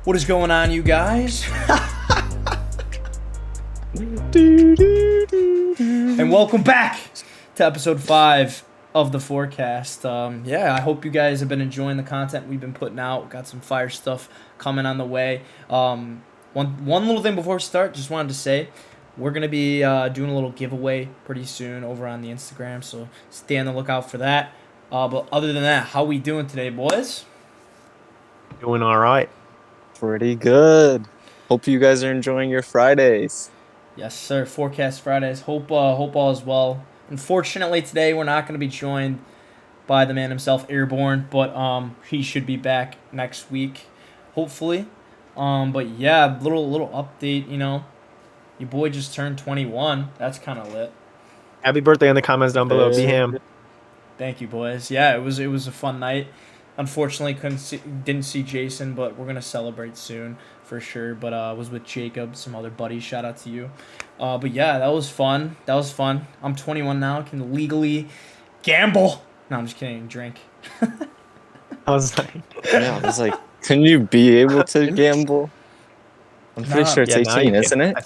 What is going on, you guys? And welcome back to episode 5 of the forecast. I hope you guys have been enjoying the content we've been putting out. Got some fire stuff coming on the way. One little thing before we start, just wanted to say we're gonna be doing a little giveaway pretty soon over on the Instagram, so stay on the lookout for that. But other than that, how we doing today, boys? Doing all right. Pretty good. Hope you guys are enjoying your Fridays. Yes, sir. Forecast Fridays. Hope all is well. Unfortunately, today we're not going to be joined by the man himself, Airborne, but he should be back next week, hopefully. But yeah, little update. You know, your boy just turned 21. That's kind of lit. Happy birthday in the comments down below, Bham. Thank you, boys. Yeah, it was a fun night. Unfortunately, didn't see Jason, but we're gonna celebrate soon for sure. But I was with Jacob, some other buddies. Shout out to you. But yeah, that was fun. I'm 21 now. Can legally gamble. No, I'm just kidding. Drink. I was like, couldn't you be able to gamble? I'm pretty sure it's 18, isn't it?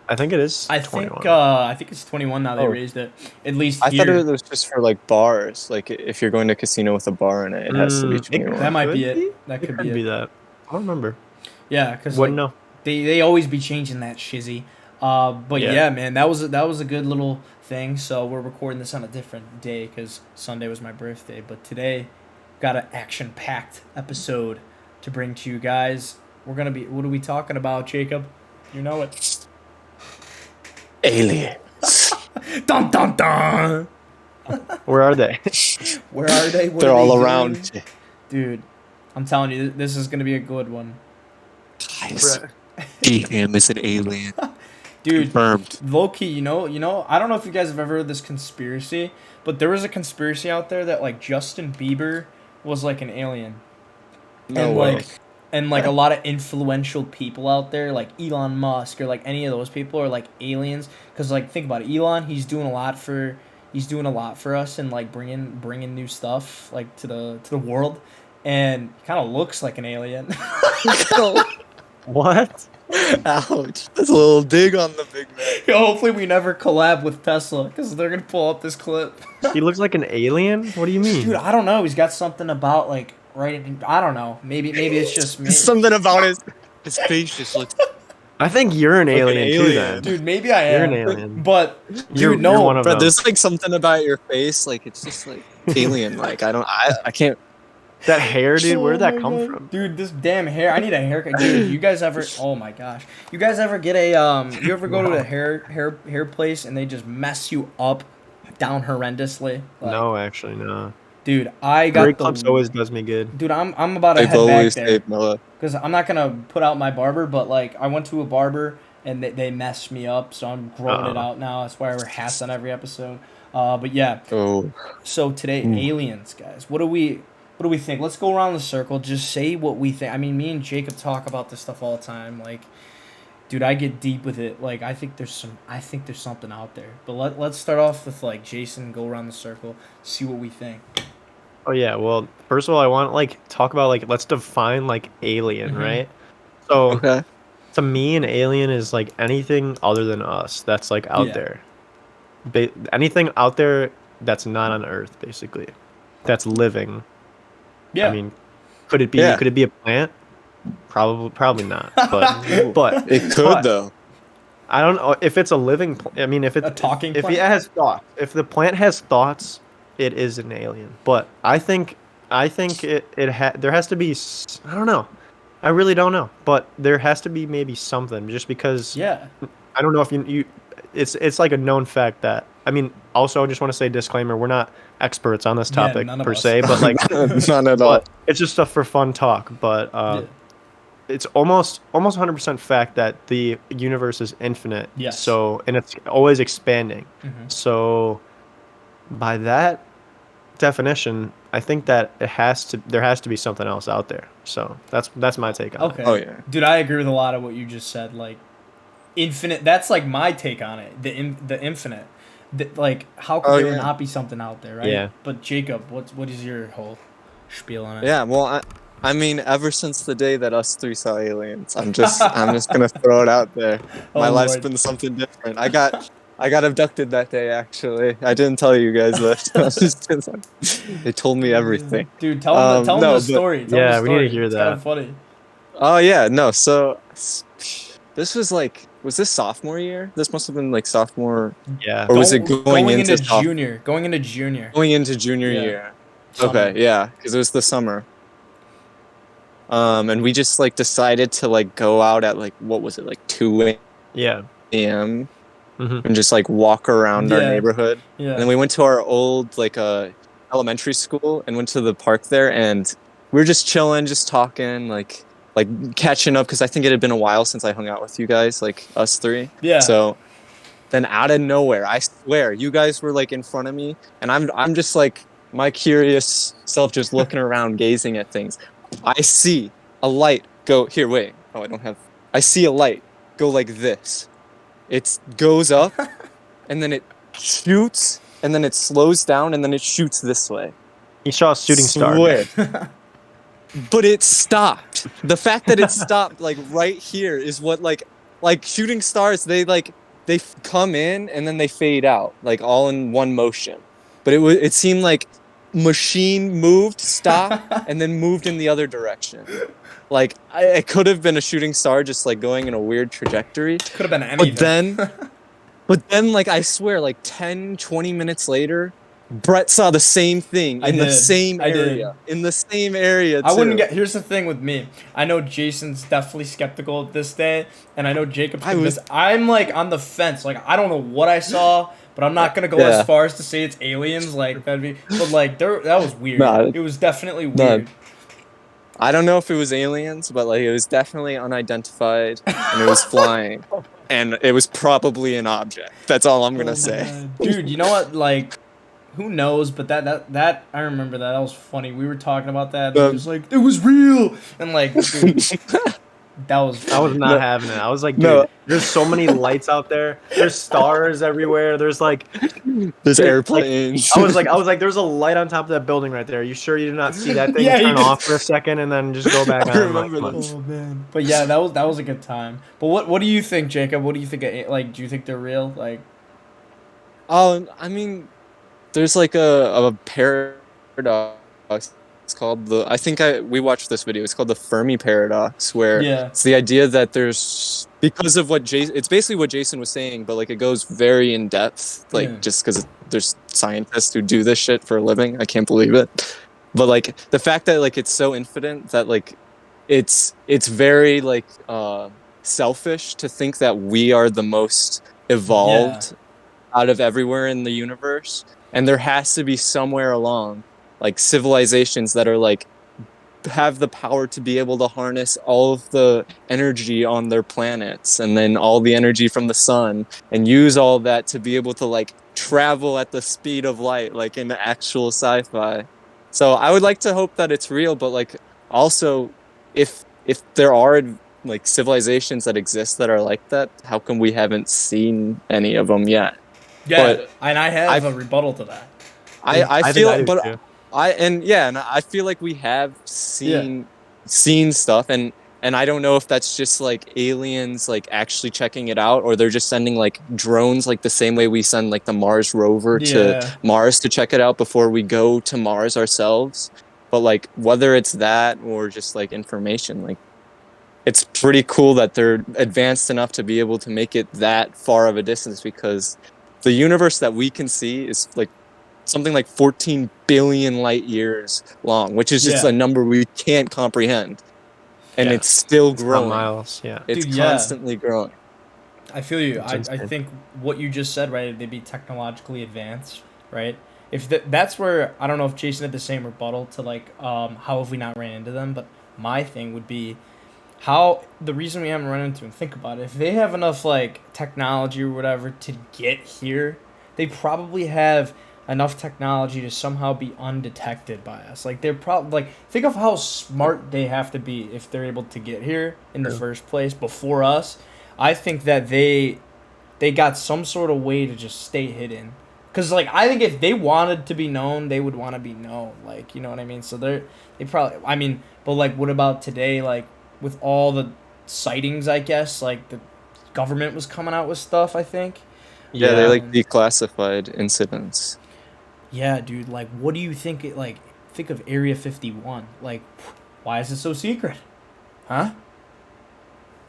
I think it is. I 21. think it's 21 now. They raised it. At least I here. thought it was just for like bars. Like if you're going to a casino with a bar in it, it has to be 21. That might be it. That could be that. I don't remember. Yeah, because wouldn't know. They always be changing that shizzy. But yeah, man, that was a good little thing. So we're recording this on a different day because Sunday was my birthday. But today, got an action-packed episode to bring to you guys. We're gonna be. What are we talking about, Jacob? You know it. Aliens. Dun dun dun. Where are they? Where are they? What They're are all they around. doing? Dude. I'm telling you, this is gonna be a good one. Guys, Bham is an alien. Dude, Confirmed. low key, you know, I don't know if you guys have ever heard this conspiracy, but there was a conspiracy out there that like Justin Bieber was like an alien. No way. And a lot of influential people out there, like Elon Musk or like any of those people, are like aliens. Cause like think about it, Elon, he's doing a lot for us and like bringing new stuff like to the world, and he kind of looks like an alien. What? Ouch. That's a little dig on the big man. Yo, hopefully we never collab with Tesla because they're gonna pull up this clip. He looks like an alien? What do you mean? Dude, I don't know. He's got something about like I don't know. Maybe it's just me. Something about his face just looks. I think you're an alien too, then. Dude, maybe I am. You're an alien. But You're no, one of Bro, them. there's like something about your face, like it's just like alien. Like I can't. That hair, dude. Where did that come from? Dude, this damn hair. I need a haircut. Dude, you guys ever? Oh my gosh. You guys ever get a You ever go to a hair place and they just mess you up down horrendously? Like, No, actually, no. Dude, I got Great Clips always does me good. Dude, I'm about to I've head back always there. stayed mellow. Because I'm not going to put out my barber, but, like, I went to a barber, and they messed me up, so I'm growing it out now. That's why I wear hats on every episode. But, yeah. Oh. So, today, aliens, guys. What do we think? Let's go around the circle. Just say what we think. I mean, me and Jacob talk about this stuff all the time. Like, dude, I get deep with it. Like, I think there's something out there. But let's start off with, like, Jason, go around the circle, see what we think. Oh yeah, well, first of all, I want to like talk about like let's define like alien, right? So Okay. to me, an alien is like anything other than us that's like out there. Anything out there that's not on Earth, basically, that's living. Yeah. I mean, could it be a plant? Probably not. But It could though. I don't know if it's a living. I mean, if it's A talking if plant? it has thoughts, if the plant has thoughts, it is an alien. But I think there has to be. I don't know. I really don't know. But there has to be maybe something, just because. Yeah. I don't know if you. It's like a known fact that. I mean, also I just want to say disclaimer: we're not experts on this topic none of per us. se, but like None at all. but it's just stuff for fun talk. But it's almost 100% fact that the universe is infinite. Yes. So and it's always expanding. Mhm. So by that definition, I think that there has to be something else out there. So that's my take on it. Okay. Oh yeah. Dude, I agree with a lot of what you just said. Like, infinite. That's like my take on it. The infinite. Like, how could not be something out there, right? Yeah. But Jacob, what is your whole spiel on it? Yeah. Well, I mean, ever since the day that us three saw aliens, I'm just gonna throw it out there. My Oh, life's Lord. been something different. I got abducted that day. Actually, I didn't tell you guys that. They told me everything. Dude, tell him the No, but story. Tell him the Yeah, we need to story. hear It's kind that. of funny. oh yeah, no. So this was like, was this sophomore year? This must have been like sophomore, Yeah. or was it going into junior? Going into junior. going into junior Yeah. year? Summer. Okay, yeah, because it was the summer. And we just like decided to like go out at like, what was it, like 2 Yeah. a.m. Mhm. and just like walk around our Yeah. neighborhood. Yeah. And then we went to our old like elementary school and went to the park there, and we were just chilling, just talking, like catching up, because I think it had been a while since I hung out with you guys, like us three. Yeah. So then out of nowhere, I swear, you guys were like in front of me, and I'm just like my curious self just looking around, gazing at things. I see a light go here. Wait, oh, I don't have. I see a light go like this. It goes up, and then it shoots, and then it slows down, and then it shoots this way. You saw a shooting star. Swear. But it stopped. The fact that it stopped like right here is what like shooting stars, they come in and then they fade out like all in one motion. But it seemed like machine moved, stopped, and then moved in the other direction. Like it could have been a shooting star just like going in a weird trajectory. Could have been anything. But then like I swear like 10, 20 minutes later, Brett saw the same thing in the same area. In the same area too. I wouldn't get. Here's the thing with me. I know Jason's definitely skeptical this day, and I know Jacob's convinced. I'm like on the fence. Like I don't know what I saw, but I'm not gonna go as far as to say it's aliens. Like that'd be. But like that was weird. It was definitely weird. I don't know if it was aliens, but like it was definitely unidentified, and it was flying, and it was probably an object. That's all I'm gonna say. Dude, you know what? Like. Who knows? But that I remember that was funny. We were talking about that. And it was like it was real, and like dude, that was. I was not having it. I was like, dude, there's so many lights out there. There's stars everywhere. There's airplanes. Like, I was like, there's a light on top of that building right there. Are you sure you did not see that thing turn off for a second and then just go back on? Remember oh man. But yeah, that was a good time. But what do you think, Jacob? What do you think? Like, do you think they're real? Like. Oh, I mean. There's like a paradox. It's called we watched this video. It's called the Fermi Paradox, where it's the idea that there's, because of it's basically what Jason was saying, but like it goes very in depth, like just because there's scientists who do this shit for a living. I can't believe it. But like the fact that like it's so infinite that like it's very like selfish to think that we are the most evolved out of everywhere in the universe. And there has to be somewhere along, like civilizations that are like have the power to be able to harness all of the energy on their planets, and then all the energy from the sun, and use all that to be able to like travel at the speed of light, like in actual sci-fi. So I would like to hope that it's real, but like also, if there are like civilizations that exist that are like that, how come we haven't seen any of them yet? Yeah, but and I have a rebuttal to that. I feel like we have seen stuff, and I don't know if that's just like aliens like actually checking it out, or they're just sending like drones like the same way we send like the Mars rover to Mars to check it out before we go to Mars ourselves. But like whether it's that or just like information, like it's pretty cool that they're advanced enough to be able to make it that far of a distance, because the universe that we can see is like something like 14 billion light years long, which is just a number we can't comprehend. And it's still growing. Miles, It's constantly growing. I feel you. I think what you just said, right, they'd be technologically advanced, right? If that's where, I don't know if Jason had the same rebuttal to like, how have we not ran into them? But my thing would be, the reason we haven't run into them, think about it. If they have enough like technology or whatever to get here, they probably have enough technology to somehow be undetected by us. Like they're probably like, think of how smart they have to be if they're able to get here in the first place before us. I think that they got some sort of way to just stay hidden Because, like, I think if they wanted to be known, they would want to be known. Like, you know what I mean? So they probably, I mean, but, like, what about today? Like, with all the sightings, I guess, like, the government was coming out with stuff, I think. Yeah, they, like, declassified incidents. Yeah, dude, like, what do you think, think of Area 51. Like, why is it so secret? Huh?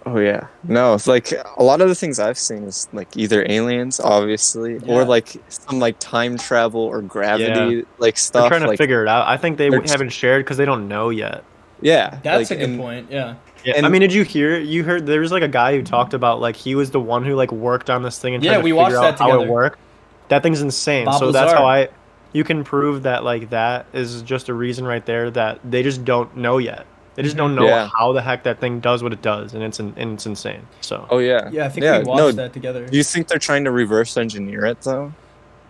Oh, yeah. No, it's like a lot of the things I've seen is like either aliens, obviously, or like some like time travel or gravity like stuff. They're trying to like, figure it out. I think they haven't shared because they don't know yet. Yeah. That's like, a good point, yeah. Yeah, I mean, did you heard there was like a guy who talked about like he was the one who like worked on this thing and tried to figure out how it worked. That thing's insane. Bob so Lazar. that's how you can prove that like that is just a reason right there that they just don't know yet. They just don't know how the heck that thing does what it does, and it's insane. So. Oh yeah. Yeah, I think we watched that together. Do you think they're trying to reverse engineer it though?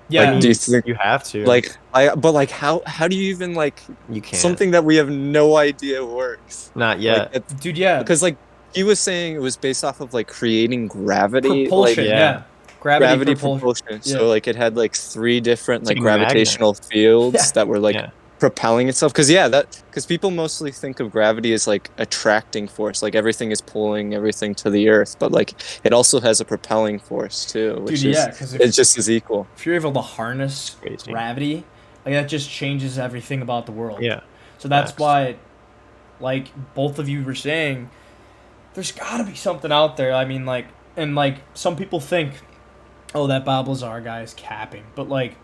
Yeah. Like, do you think you have to? Like, but like, how do you even like? You can't. Something that we have no idea works. Not yet, like, dude. Yeah. Because like he was saying, it was based off of like creating gravity. Propulsion. Like, Gravity propulsion. Yeah. So like it had like 3 different like gravitational fields that were like propelling itself. Because people mostly think of gravity as like attracting force, like everything is pulling everything to the earth, but like it also has a propelling force too, which it's just as equal. If you're able to harness gravity, like that just changes everything about the world. Yeah. So that's why, like both of you were saying, there's got to be something out there. I mean, like, and like some people think, oh, that Bob Lazar guy is capping. But, like,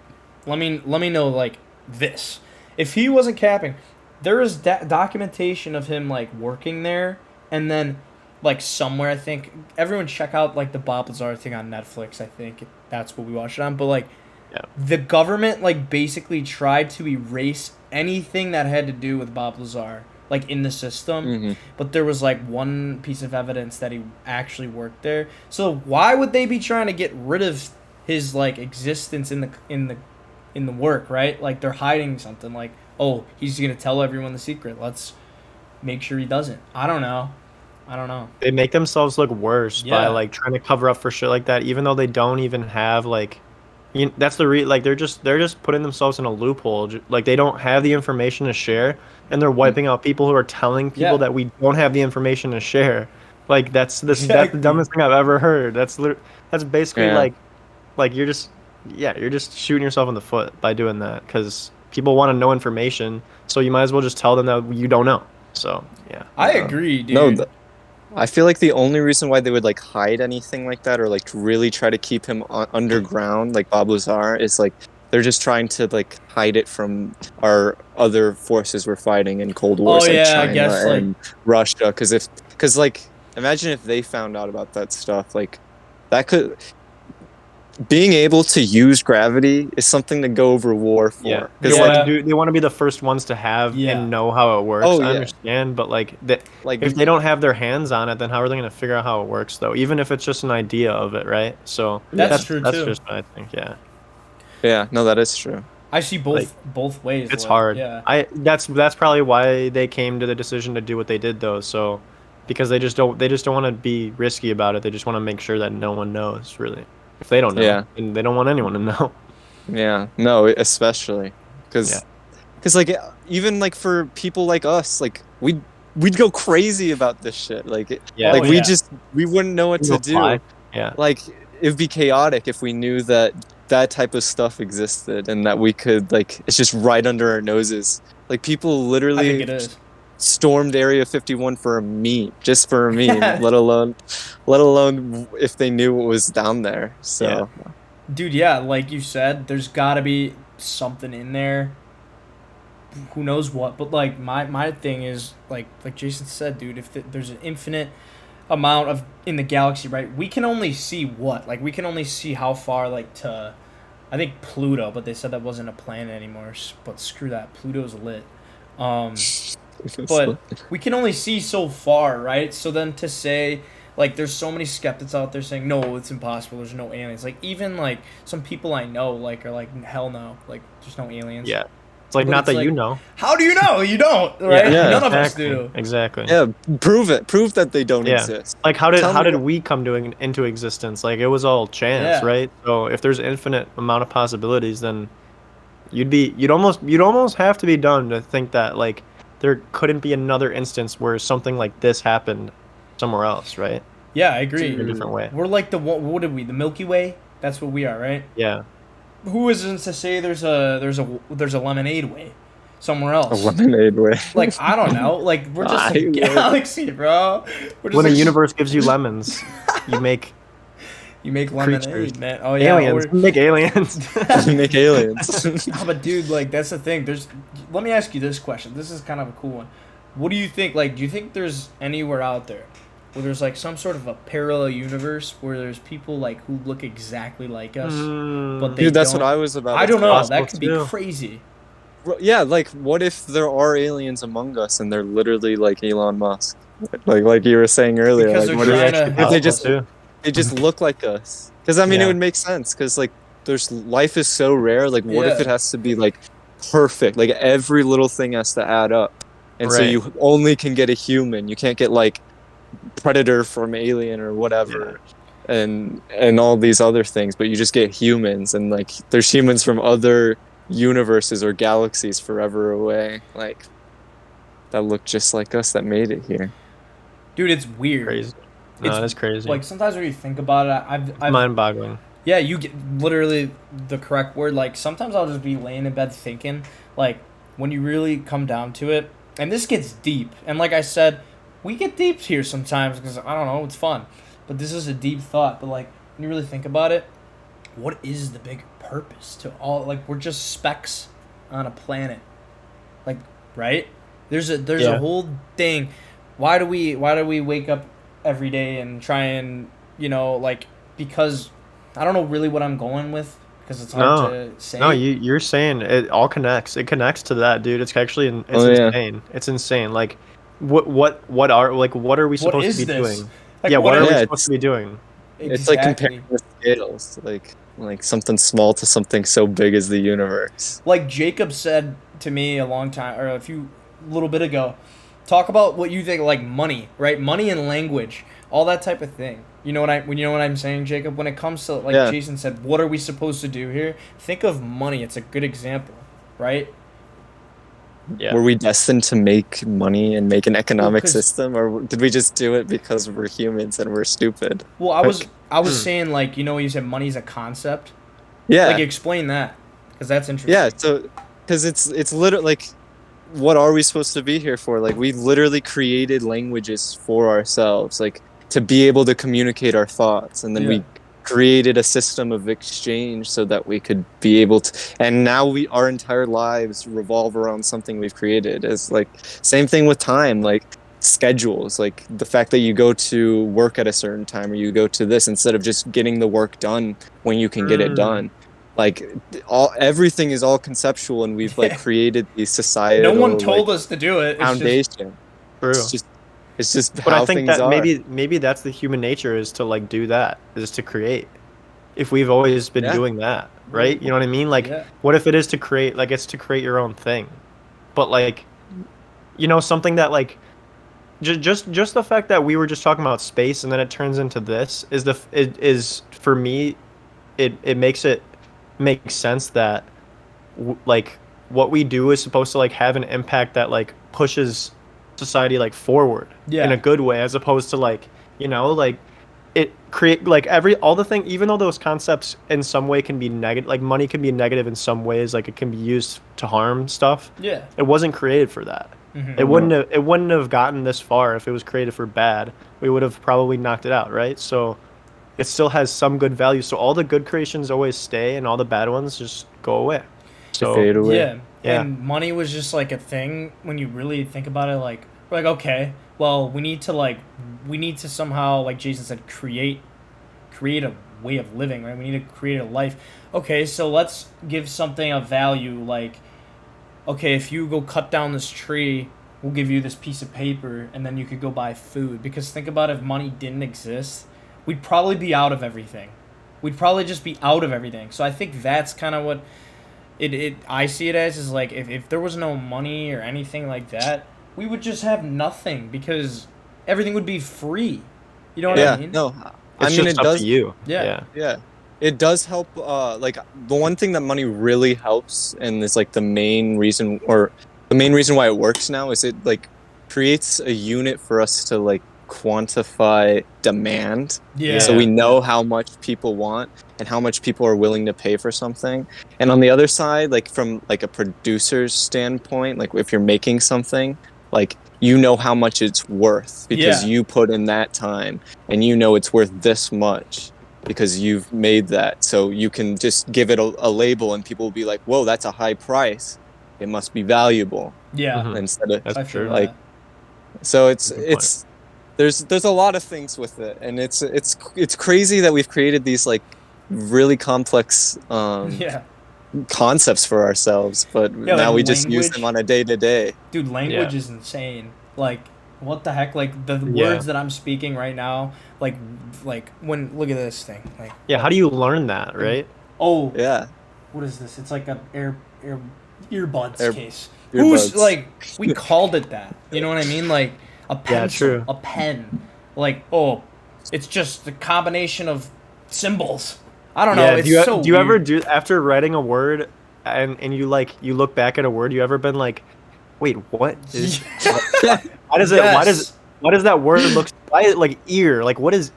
let me know, like, this. If he wasn't capping, there is documentation of him, like, working there. And then, like, somewhere, I think, everyone check out, like, the Bob Lazar thing on Netflix, I think. That's what we watched it on. But, like, the government, like, basically tried to erase anything that had to do with Bob Lazar, like, in the system. Mm-hmm. But there was, like, one piece of evidence that he actually worked there. So why would they be trying to get rid of his, like, existence in the work, right? Like, they're hiding something. Like, oh, he's going to tell everyone the secret. Let's make sure he doesn't. I don't know. They make themselves look worse by, like, trying to cover up for shit like that, even though they don't even have, like... that's the like they're just putting themselves in a loophole. Like they don't have the information to share, and they're wiping out people who are telling people that we don't have the information to share. Like that's the dumbest thing I've ever heard. That's basically like you're just shooting yourself in the foot by doing that because people want to know information, so you might as well just tell them that you don't know. So yeah, I agree, dude. No, I feel like the only reason why they would like hide anything like that or like really try to keep him underground like Bob Lazar is like they're just trying to like hide it from our other forces we're fighting in Cold Wars like China and Russia because like imagine if they found out about that stuff, like that could being able to use gravity is something to go over war for. Yeah, they want to be the first ones to have and know how it works. I understand, but like if they don't have their hands on it, then how are they going to figure out how it works? Though, even if it's just an idea of it, right? So that's true that's too. Just what I think. Yeah. Yeah. No, that is true. I see both ways. It's hard. Yeah. That's probably why they came to the decision to do what they did, though. So because they just don't want to be risky about it. They just want to make sure that no one knows really. If they don't know, and they don't want anyone to know. Yeah, no, especially because like even like for people like us, like we'd go crazy about this shit. Like we wouldn't know what to do. Yeah, like it'd be chaotic if we knew that type of stuff existed and that we could like it's just right under our noses. Like people literally stormed Area 51 for a meme, just for a meme, let alone if they knew what was down there. So, dude, like you said, there's got to be something in there. Who knows what? But like my thing is like Jason said, dude, if there's an infinite amount of in the galaxy, right? We can only see what? Like we can only see how far like to I think Pluto, but they said that wasn't a planet anymore. But screw that. Pluto's lit. But we can only see so far, right? So then to say, like, there's so many skeptics out there saying, no, it's impossible, there's no aliens. Like, even, like, some people I know, like, are like, hell no, like, there's no aliens. Yeah. It's like, But not it's that like, you know. How do you know? You don't, right? Yeah, None of us Exactly. do. Exactly. Yeah, prove it. Prove that they don't Yeah. exist. Like, how Tell me did what- we come into existence? Like, it was all chance, Yeah. right? So if there's infinite amount of possibilities, then you'd almost have to be dumb to think that like there couldn't be another instance where something like this happened somewhere else, right? Yeah, I In a agree. different way. We're like what did we? The Milky Way? That's what we are, right? Yeah. Who isn't to say there's a lemonade way somewhere A else? lemonade way. Like, I don't know. Like, we're just a I would. galaxy, bro. We're just When the a- universe gives you lemons, you make You make lemonade, creatures. man. Oh yeah, aliens. You make aliens. Make aliens. No, but dude, like that's the thing. Let me ask you this question. This is kind of a cool one. What do you think? Like, do you think there's anywhere out there where there's like some sort of a parallel universe where there's people like who look exactly like us, but they Dude, that's don't? what I was about. I don't know. possible That could be too. crazy. Yeah, like what if there are aliens among us and they're literally like Elon Musk, like you were saying earlier. Because Like, they're what trying if to- they just too. they just look like us? Because I mean, Yeah. it would make sense. Because like, there's life is so rare. Like, what if Yeah. it has to be like perfect? Like every little thing has to add up, and so Right. you only can get a human. You can't get like Predator from Alien or whatever. And all these other things, but you just get humans, and like there's humans from other universes or galaxies forever away, like that look just like us that made it here. Dude, it's weird. Crazy. No, It's that's crazy. Like sometimes when you think about it, I've mind-boggling. yeah, you get literally the correct word. Like sometimes I'll just be laying in bed thinking, like when you really come down to it, and this gets deep. And like I said, we get deep here sometimes because I don't know, it's fun. But this is a deep thought. But like when you really think about it, what is the big purpose to all? Like we're just specks on a planet, like right? There's a Yeah. whole thing. Why do we wake up every day and try and like because I don't know really what I'm going with because it's hard to say. No, you're saying it all connects. It connects to that, dude. It's actually insane. It's insane. Like, what are we supposed is to be this? doing? Like, Yeah, what are we Yeah, supposed to be doing? It's like comparing the scales, like something small to something so big as the universe. Like Jacob said to me a little bit ago, talk about what you think, like money, right? Money and language, all that type of thing. You know what I'm saying, Jacob? When it comes to like Yeah. Jason said, what are we supposed to do here? Think of money. It's a good example, right? Yeah. Were we destined to make money and make an economic 'cause- system, or did we just do it because we're humans and we're stupid? Well, I was saying like you said money's a concept. Yeah, Like explain that because that's interesting. yeah. So, because it's literally like, what are we supposed to be here for? Like, we literally created languages for ourselves, like to be able to communicate our thoughts, and then Yeah. we created a system of exchange so that we could be able to. And now our entire lives revolve around something we've created. It's like same thing with time, like schedules, like the fact that you go to work at a certain time or you go to this instead of just getting the work done when you can get it done. Like everything is all conceptual, and we've like created these societal. No one told like, us to do it. It's foundation. True. It's just But how I think things that are. maybe that's the human nature, is to like do that, is to create. If we've always been Yeah. doing that, right? You know what I mean? Like, Yeah. what if it is to create? Like, it's to create your own thing, but like, something that like, just the fact that we were just talking about space and then it turns into this is for me, it makes it make sense that like what we do is supposed to like have an impact that like pushes society like forward in a good way, as opposed to like like it create like all the thing, even though those concepts in some way can be negative, like money can be negative in some ways, like it can be used to harm stuff. Yeah. It wasn't created for that. Mhm. It wouldn't have gotten this far if it was created for bad. We would have probably knocked it out, right? So it still has some good value. So all the good creations always stay, and all the bad ones just go away. So fade away. Yeah. Yeah. And money was just like a thing when you really think about it. Like we're like, okay, well, we need to somehow, like Jason said, create a way of living, right? We need to create a life. Okay, so let's give something of value. Like, okay, if you go cut down this tree, we'll give you this piece of paper, and then you could go buy food. Because think about if money didn't exist, we'd probably be out of everything. We'd probably just be out of everything. So I think that's kind of what I see it as is like if there was no money or anything like that, we would just have nothing because everything would be free. You know what I mean? No, It's just up to you. Yeah. It does help. Like the one thing that money really helps, and it's like the main reason why it works now is it like creates a unit for us to like quantify demand. Yeah. So we know how much people want and how much people are willing to pay for something. And on the other side, like from like a producer's standpoint, like if you're making something, like you know how much it's worth because you put in that time, and you know it's worth this much because you've made that. So you can just give it a label, and people will be like, "Whoa, that's a high price. It must be valuable." Yeah. Instead of That's true. like, so it's there's a lot of things with it, and it's crazy that we've created these like really complex concepts for ourselves, but now like we just use them on a day-to-day. Dude, language is insane. Like, what the heck? Like the words that I'm speaking right now, like when look at this thing. Like, how do you learn that, right? Oh yeah. What is this? It's like a earbuds case. Earbuds. Who's like we called it that? You know what I mean? Like a pencil, true. a pen. Like it's just a combination of symbols. I don't know. It's so do you weird. ever do after writing a word and you look back at a word? You ever been like, wait, what is? Why does it? Why does that word look? Why like ear? Like what is?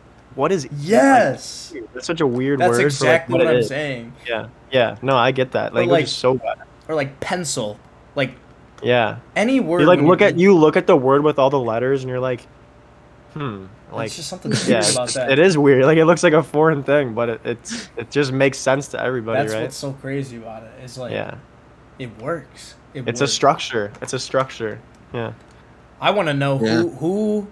Yes. Like, that's such a weird That's word. That's exactly for, like, what I'm is. saying. Yeah. No, I get that. Language is so bad. Or like pencil, like any word. You like look at the word with all the letters, and you're like, like it's just something weird about that. It is weird. Like it looks like a foreign thing, but it just makes sense to everybody. That's right? what's so crazy about it. Is like it works. It's a structure. It's a structure. Yeah. I want to know who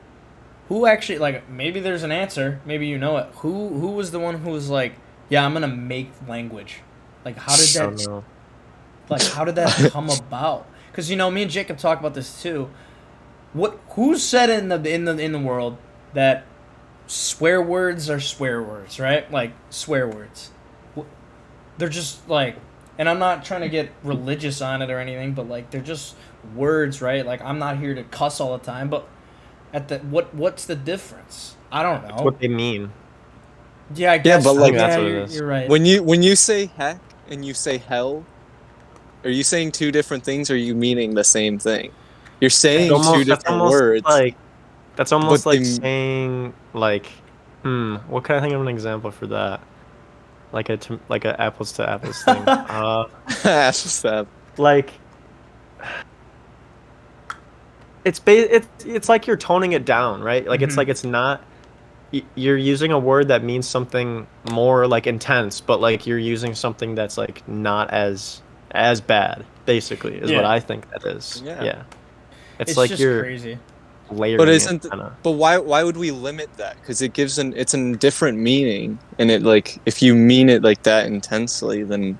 actually, like, maybe there's an answer. Maybe you know it. Who was the one who was like, yeah, I'm gonna make language. Like, how did that? Like, how did that come about? Because me and Jacob talk about this too. Who said in the world that swear words are swear words, right? Like swear words. They're just like, and I'm not trying to get religious on it or anything, but like they're just words, right? Like I'm not here to cuss all the time, but what's the difference? I don't know. It's what they mean. Yeah, I guess. Yeah, but like that's what it is. You're right. When you say heck and you say hell, are you saying two different things, or are you meaning the same thing? You're saying two different words. That's almost like saying like, what can I think of an example for that? Like a apples to apples thing. Apples to apples. Like, it's like you're toning it down, right? Like it's like it's not. You're using a word that means something more like intense, but like you're using something that's like not as bad. Basically, is what I think that is. Yeah. It's like just you're crazy. Layering but but why would we limit that? Because it's a different meaning, and it like if you mean it like that intensely, then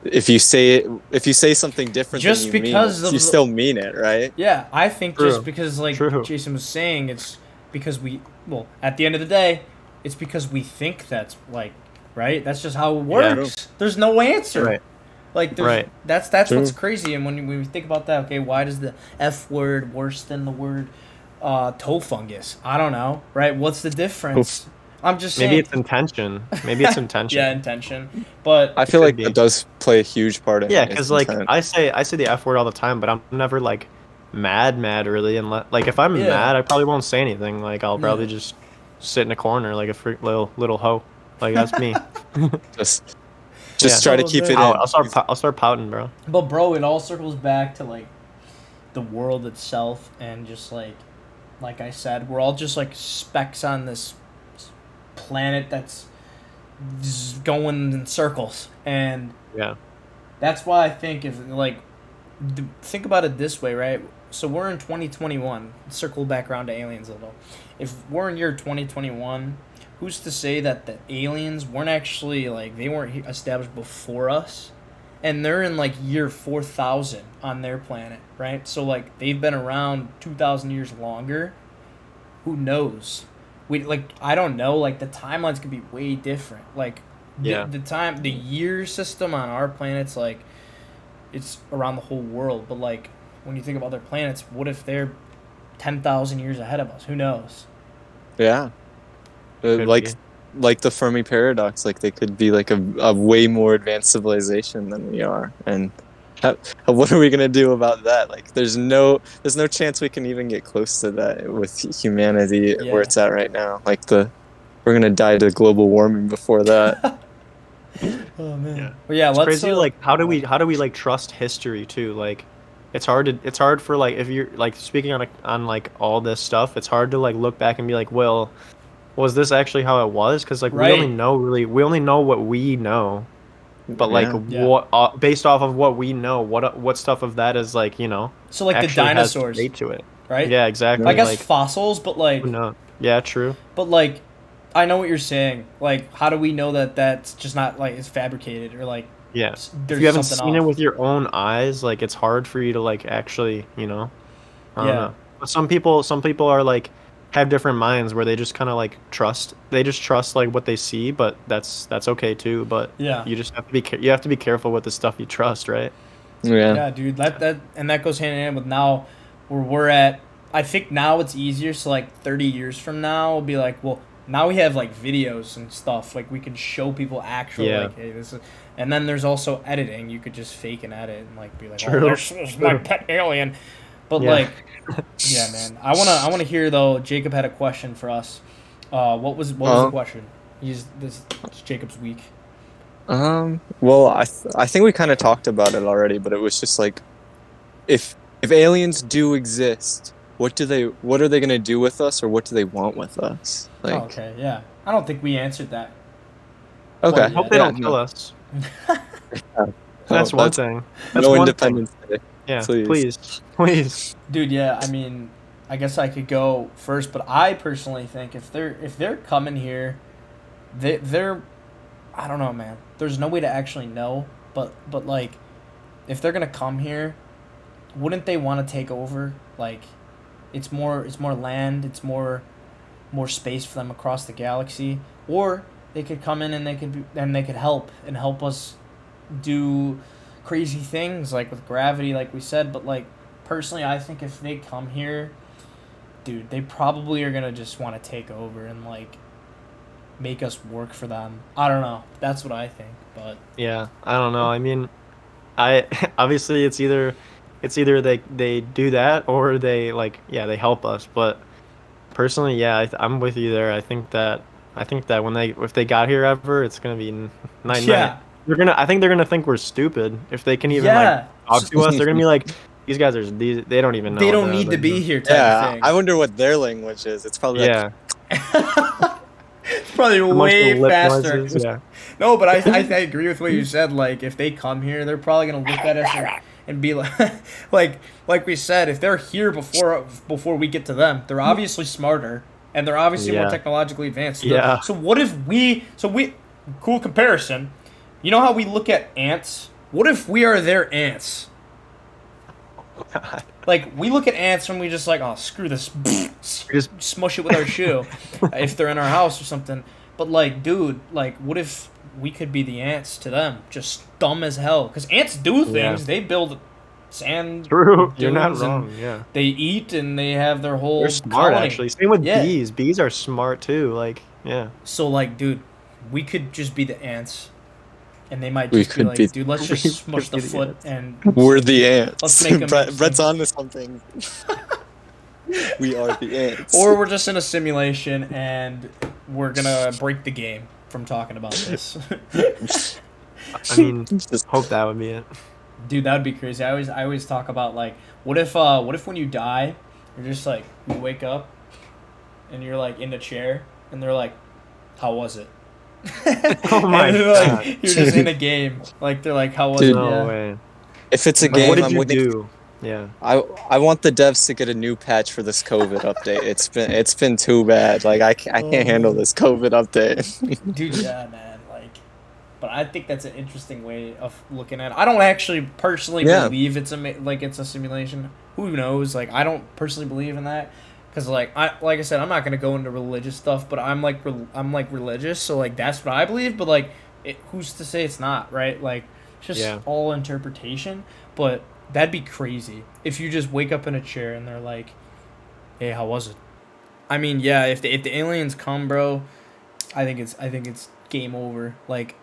if you say something different just than you because mean, you still mean it, right? Yeah, I think just because like Jason was saying, it's because at the end of the day, it's because we think that's like right. That's just how it works. Yeah. There's no answer. Right. Like that's what's crazy. And when we think about that, okay, why does the F word worse than the word toe fungus? I don't know, right? What's the difference? I'm just saying. Maybe it's intention. Yeah, intention. But I feel like it does play a huge part in it. Yeah, because like I say the F word all the time, but I'm never like mad really. And like if I'm mad, I probably won't say anything. Like I'll probably just sit in a corner like a little hoe. Like that's me. Just try to keep it in. I'll start pouting, bro. But bro, it all circles back to like the world itself, and just like I said, we're all just like specks on this planet that's just going in circles, and that's why I think think about it this way, right? So we're in 2021. Circle back around to aliens a little. If we're in year 2021. Who's to say that the aliens weren't actually, like, they weren't established before us? And they're in, like, year 4,000 on their planet, right? So, like, they've been around 2,000 years longer. Who knows? I don't know. Like, the timelines could be way different. Like, the year system on our planet's, like, it's around the whole world. But like when you think of other planets, what if they're 10,000 years ahead of us? Who knows? Yeah. Like the Fermi Paradox, like they could be like a way more advanced civilization than we are, and what are we gonna do about that? Like, there's no chance we can even get close to that with humanity where it's at right now. Like we're gonna die to global warming before that. Oh man. Yeah. Well, yeah. It's Let's crazy. Like, how do we like trust history too? Like, it's hard for like if you're like speaking on like all this stuff. It's hard to like look back and be like, well, was this actually how it was? Because like we only know what we know. But like what based off of what we know, what stuff of that is like, you know, so like the dinosaurs has to it, right? Yeah, exactly. I guess like, fossils, but like no, yeah, true. But like, I know what you're saying. Like, how do we know that that's just not like it's fabricated or like? Yeah, if you haven't seen it with your own eyes, like it's hard for you to like actually, you know. I don't know. But some people are like have different minds where they just kind of like trust like what they see, but that's okay too. But you just have to be careful with the stuff you trust, right? Yeah, dude. That goes hand in hand with now where we're at. I think now it's easier. So like 30 years from now, we'll be like, well, now we have like videos and stuff. Like we can show people actually like, hey, this is. And then there's also editing. You could just fake and edit and like be like, oh, this is my pet alien. But like, yeah, man. I wanna hear though. Jacob had a question for us. What was the question? It's Jacob's week. Well, I think we kind of talked about it already, but it was just like, if aliens do exist, what are they gonna do with us, or what do they want with us? Like, okay, yeah. I don't think we answered that. Okay. I hope they don't kill us. That's one thing. That's no one Independence thing. Day. Yeah, please. Dude, yeah, I mean, I guess I could go first, but I personally think if they're coming here, they're I don't know, man. There's no way to actually know, but like if they're going to come here, wouldn't they want to take over? Like it's more land, it's more space for them across the galaxy, or they could come in and they could help us do crazy things like with gravity, like we said. But like personally, I think if they come here, dude, they probably are gonna just want to take over and like make us work for them. I don't know. That's what I think. But yeah, I don't know. I mean, I obviously it's either they do that or they they help us. But personally, yeah, I'm with you there. I think that if they got here ever, it's gonna be night. I think they're gonna think we're stupid if they can even like talk to us. They're gonna be like, these guys are they don't even know. They don't need to be here. Type of thing. I wonder what their language is. It's probably it's probably way faster. Noises, yeah. No, but I agree with what you said. Like if they come here, they're probably gonna look at us and be like, like we said, if they're here before we get to them, they're obviously smarter and they're obviously more technologically advanced. So what if we cool comparison? You know how we look at ants? What if we are their ants? God. Like, we look at ants and we just like, oh, screw this. Just smush it with our shoe if they're in our house or something. But, like, dude, like, what if we could be the ants to them? Just dumb as hell. Because ants do things. They build sand. True. You're not wrong, yeah. They eat and they have their whole They're smart, colony. actually. Same with bees. Bees are smart, too. Like, yeah. So, like, dude, we could just be the ants. And they might just be like, dude, let's just smush the foot and... We're the ants. Let's make them... Brett's on to something. We are the ants. Or we're just in a simulation and we're gonna break the game from talking about this. I mean, just hope that would be it. Dude, that would be crazy. I always talk about, like, what if when you die, you're just like, you wake up and you're like in the chair and they're like, how was it? Oh my god! Like, you're just in a game. Like they're like, "How was it?" No way. If it's a game, what did you do? Yeah. I want the devs to get a new patch for this COVID update. It's been too bad. Like I can't handle this COVID update. Dude, yeah, man. Like, but I think that's an interesting way of looking at it. I don't actually personally believe it's a simulation. Who knows? Like, I don't personally believe in that. Because, like I said, I'm not going to go into religious stuff, but I'm religious, so, like, that's what I believe, but, like, who's to say it's not, right? Like, it's just all interpretation. But that'd be crazy if you just wake up in a chair and they're like, "Hey, how was it?" I mean, yeah, if the aliens come, bro, I think it's game over. Like,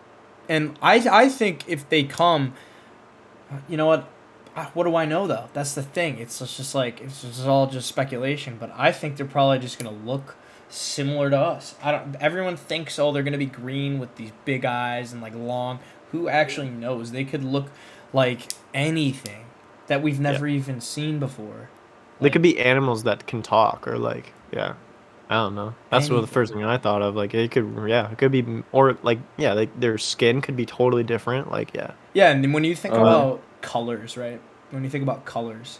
and I think if they come, you know what? What do I know though? That's the thing. It's just like it's just all just speculation. But I think they're probably just gonna look similar to us. I don't. Everyone thinks, oh, they're gonna be green with these big eyes and like long. Who actually knows? They could look like anything that we've never even seen before. They could be animals that can talk, or like, yeah, I don't know. That's what the first thing I thought of. Like, it could be, or like, yeah, like their skin could be totally different. Like, yeah. Yeah, and when you think about colors, right? When you think about colors,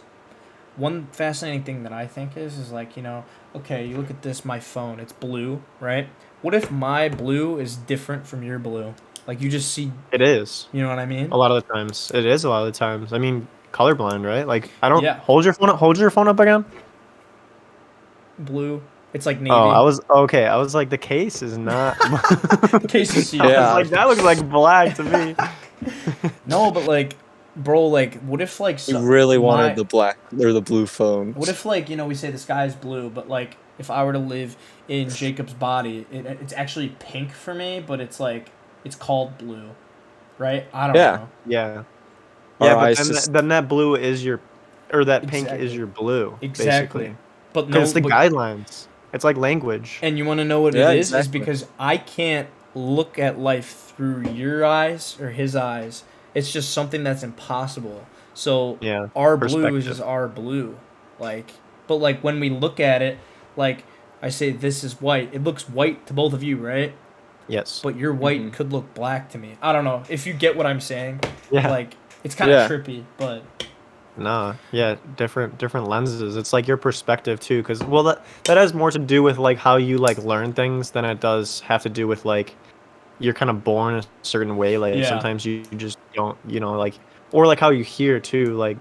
one fascinating thing that I think is like, you know, okay, you look at this, my phone, it's blue, right? What if my blue is different from your blue? Like, you just see. It is. You know what I mean? A lot of the times, it is. A lot of the times, I mean, colorblind, right? Like, I don't. Yeah. Hold your phone up again. Blue. It's like navy. Oh, I was okay. I was like, the case is not. The case is yeah. I was like, that looks like black to me. No, but like, bro, like, what if like you really wanted the black or the blue phone? What if like, you know, we say the sky is blue, but like, if I were to live in Jacob's body, it's actually pink for me, but it's like it's called blue, right? I don't know. Yeah. Yeah, but then that blue is your, or that pink is your blue. Exactly. Basically. But no, it's the guidelines. It's like language. And you want to know what it is? Is because I can't look at life through your eyes or his eyes. It's just something that's impossible. So our blue is just our blue. Like, but like when we look at it, like I say this is white. It looks white to both of you, right? Yes. But your white could look black to me. I don't know if you get what I'm saying. Yeah. Like it's kind of trippy, but. Nah, yeah, different lenses. It's like your perspective too, because that has more to do with like how you like learn things than it does have to do with like you're kind of born a certain way. Like sometimes you just don't, you know, like, or like how you hear too. Like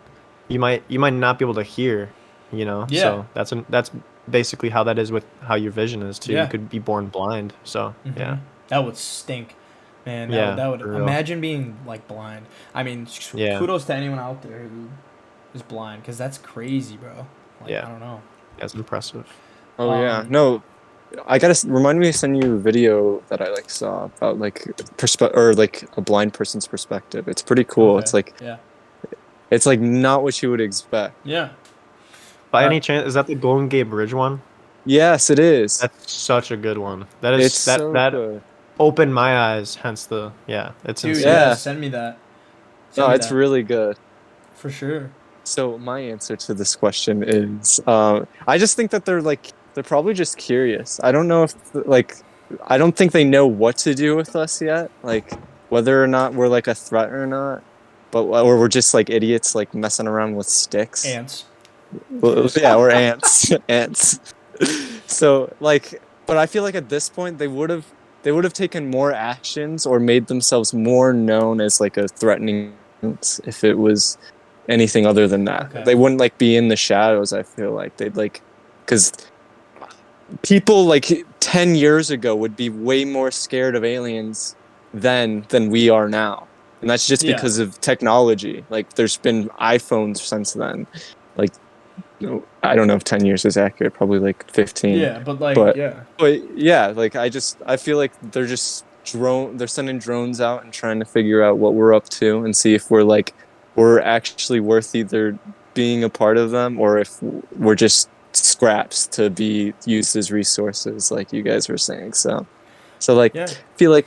you might not be able to hear, you know. Yeah. So that's basically how that is with how your vision is too. Yeah. You could be born blind. So yeah, that would stink. Man, that would imagine being like blind. I mean, kudos to anyone out there who is blind, because that's crazy, bro. Like, I don't know. That's impressive. Oh yeah, no, I gotta remind me to send you a video that I like saw about like like a blind person's perspective. It's pretty cool. Okay. It's like it's like not what you would expect. Yeah. By any chance, is that the Golden Gate Bridge one? Yes, it is. That's such a good one. That is that opened my eyes. Hence the it's dude. insane. Yeah, send me that. It's really good. For sure. So my answer to this question is, I just think that they're probably just curious. I don't know if I don't think they know what to do with us yet, like whether or not we're like a threat or not, or we're just like idiots like messing around with sticks. Ants. Well, yeah, we're ants. Ants. So like, but I feel like at this point they would have taken more actions or made themselves more known as like a threatening if it was anything other than that. Okay. They wouldn't like be in the shadows. I feel like they'd like, because people like 10 years ago would be way more scared of aliens than we are now, and that's just because of technology. Like there's been iPhones since then. Like I don't know if 10 years is accurate, probably like 15. Yeah, but like like I feel like they're just they're sending drones out and trying to figure out what we're up to and see if we're actually worth either being a part of them or if we're just scraps to be used as resources, like you guys were saying. So like, I feel like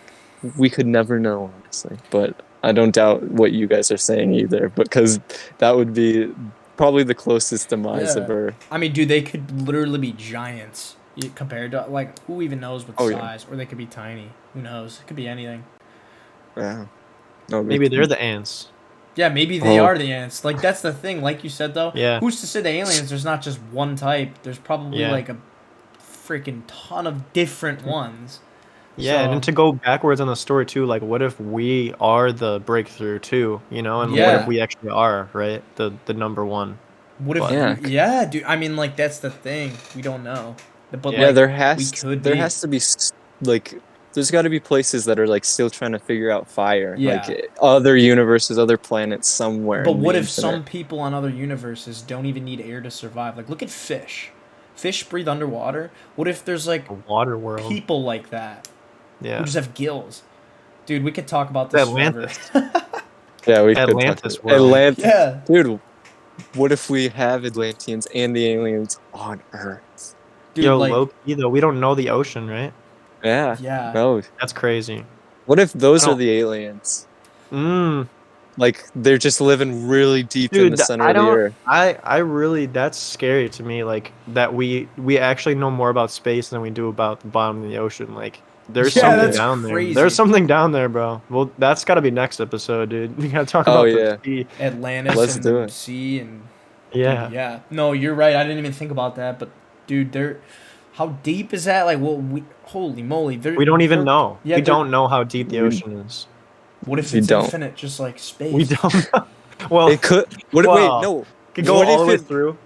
we could never know, honestly. But I don't doubt what you guys are saying either, because that would be probably the closest demise of Earth. I mean, dude, they could literally be giants compared to, like, who even knows what size? Or they could be tiny. Who knows? It could be anything. Yeah. No, maybe they're the ants. Yeah, maybe they are the ants. Like, that's the thing. Like you said, though, yeah. Who's to say the aliens, there's not just one type. There's probably, like, a freaking ton of different ones. Yeah, and to go backwards on the story, too, like, what if we are the breakthrough, too, you know? And what if we actually are, right? The number one. What if... Yeah, dude. I mean, like, that's the thing. We don't know. But, there has to be, like... there's got to be places that are like still trying to figure out fire, Yeah. like other universes, other planets somewhere. But in what the if infinite. some people on other universes don't even need air to survive? Like, look at fish. Fish breathe underwater. What if there's like A water world. people like that who Yeah. just have gills? Dude, we could talk about this Atlantis. forever. Yeah, we Atlantis could talk world. Atlantis. Yeah. Dude, what if we have Atlanteans and the aliens on Earth? Dude, Yo, like, low key though, we don't know the ocean, right? Yeah. yeah. No. That's crazy. What if those I are don't- the aliens? Mm. Like they're just living really deep in Dude, the center I of the don't. earth. I really. That's scary to me. Like that we actually know more about space than we do about the bottom of the ocean. Like there's Yeah, something that's down crazy. there. There's something down there, bro. Well, that's got to be next episode, dude. We gotta talk Oh, about yeah. the sea. Atlantis Let's and do the it. sea and Yeah. dude, yeah. No, you're right. I didn't even think about that. But dude, they're how deep is that? Like, well, holy moly, We don't even know. Yeah, we they're- don't know how deep the ocean is. What if We it's don't. infinite, just like space? We don't know. Well, It could. What? Wow. Wait, no. could go what all the way if it- through.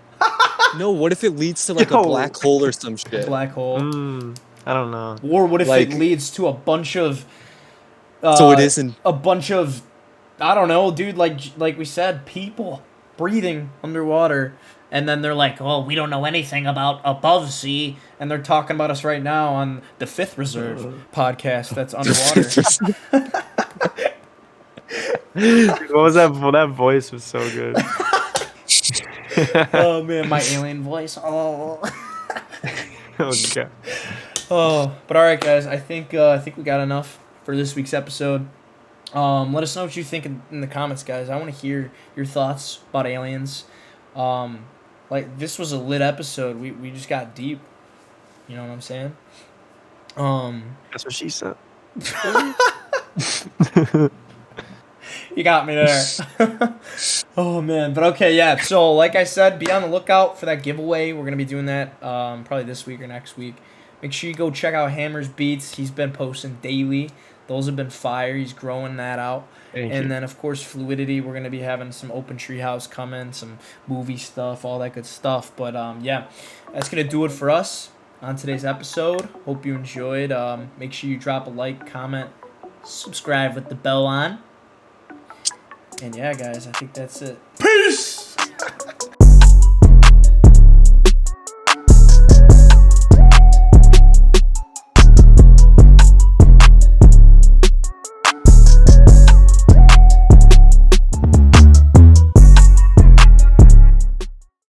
No. What if it leads to like Yo. a black hole or some shit? Black hole. I don't know. Or what if Like- it leads to a bunch of? So it isn't. a bunch of, I don't know, dude. Like we said, people breathing underwater, and then they're like, "Oh, we don't know anything about above sea," and they're talking about us right now on the Fifth Reserve podcast that's underwater. What was that? That voice was so good. Oh man, my alien voice. Oh. Okay. Oh, but all right, guys. I think we got enough for this week's episode. Let us know what you think in the comments, guys. I want to hear your thoughts about aliens. Like this was a lit episode. We just got deep. You know what I'm saying? That's what she said. You got me there. Oh man, but okay, yeah. So like I said, be on the lookout for that giveaway. We're gonna be doing that probably this week or next week. Make sure you go check out Hammer's Beats. He's been posting daily. Those have been fire. He's growing that out. Thank And you. then of course Fluidity. We're gonna be having some Open Treehouse coming, some movie stuff, all that good stuff. But yeah, that's gonna do it for us on today's episode. Hope you enjoyed. Make sure you drop a like, comment, subscribe with the bell on. And yeah, guys, I think that's it. Peace!